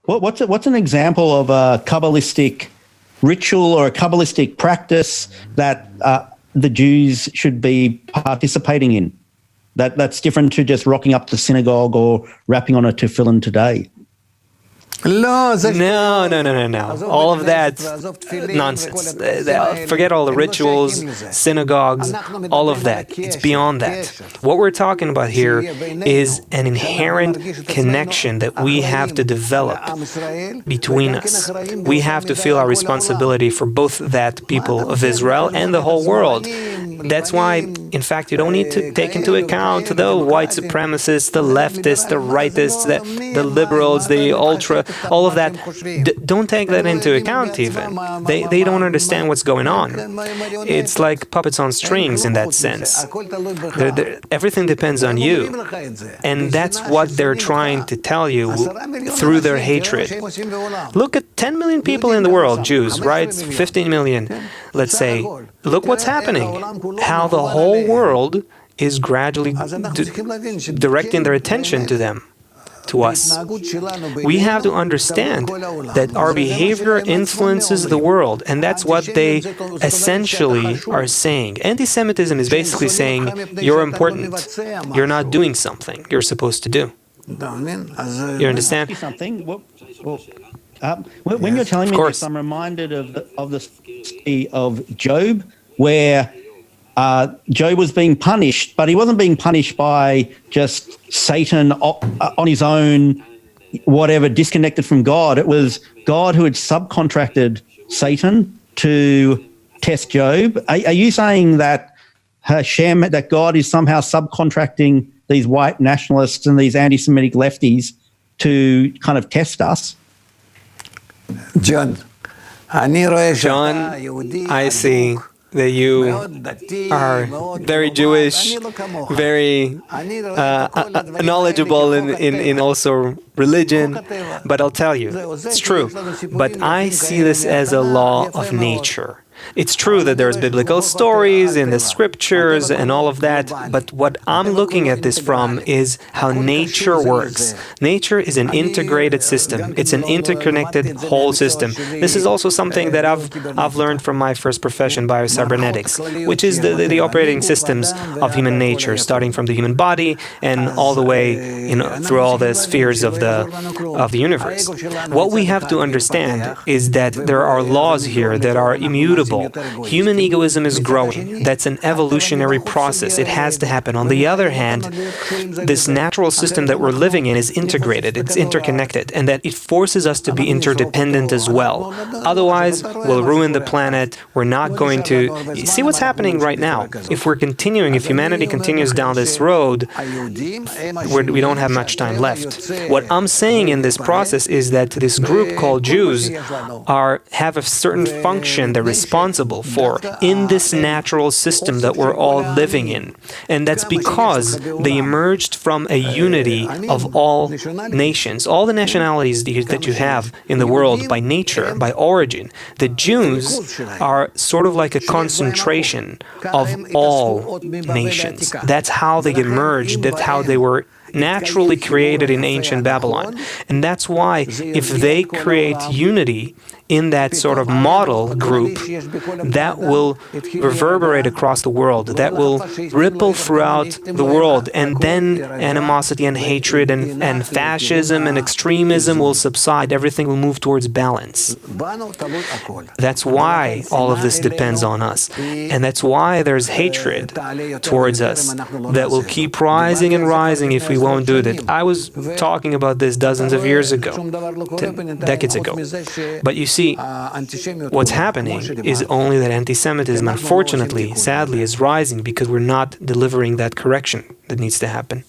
What's an example of a Kabbalistic ritual or a Kabbalistic practice that the Jews should be participating in? That's different to just rocking up to synagogue or rapping on a tefillin today. No. All of that nonsense. Forget all the rituals, synagogues, all of that. It's beyond that. What we're talking about here is an inherent connection that we have to develop between us. We have to feel our responsibility for both that people of Israel and the whole world. That's why, in fact, you don't need to take into account the white supremacists, the leftists, the rightists, the liberals, the ultra, all of that. Don't take that into account even. They don't understand what's going on. It's like puppets on strings in that sense. Everything depends on you. And that's what they're trying to tell you through their hatred. Look at 10 million people in the world, Jews, right? 15 million, let's say. Look what's happening. How the whole world is gradually directing their attention to them, to us. We have to understand that our behavior influences the world, and that's what they essentially are saying. Anti-Semitism is basically saying, you're important, you're not doing something you're supposed to do. You understand? When you're telling me this, I'm reminded of the story of Job, where Job was being punished, but he wasn't being punished by just Satan on his own, whatever, disconnected from God. It was God who had subcontracted Satan to test Job. Are you saying that Hashem, that God is somehow subcontracting these white nationalists and these anti-Semitic lefties to kind of test us? John, I see that you are very Jewish, very knowledgeable in also religion, but I'll tell you, it's true. But I see this as a law of nature. It's true that there's biblical stories in the scriptures and all of that, but what I'm looking at this from is how nature works. Nature is an integrated system. It's an interconnected whole system. This is also something that I've learned from my first profession, biocybernetics, which is the operating systems of human nature, starting from the human body and all the way, through all the spheres of the universe. What we have to understand is that there are laws here that are immutable. Human egoism is growing. That's an evolutionary process. It has to happen. On the other hand, this natural system that we're living in is integrated. It's interconnected, and that it forces us to be interdependent as well. Otherwise, we'll ruin the planet. We're not going to... See what's happening right now. If humanity continues down this road, we don't have much time left. What I'm saying in this process is that this group called Jews have a certain function they're responsible for in this natural system that we're all living in. And that's because they emerged from a unity of all nations, all the nationalities that you have in the world by nature, by origin. The Jews are sort of like a concentration of all nations. That's how they emerged. That's how they were naturally created in ancient Babylon. And that's why if they create unity in that sort of model group, that will reverberate across the world, that will ripple throughout the world, and then animosity and hatred and fascism and extremism will subside. Everything will move towards balance. That's why all of this depends on us. And that's why there's hatred towards us that will keep rising and rising if we won't do that. I was talking about this dozens of years ago, decades ago. But you see, what's happening is only that anti-Semitism, unfortunately, sadly, is rising because we're not delivering that correction that needs to happen.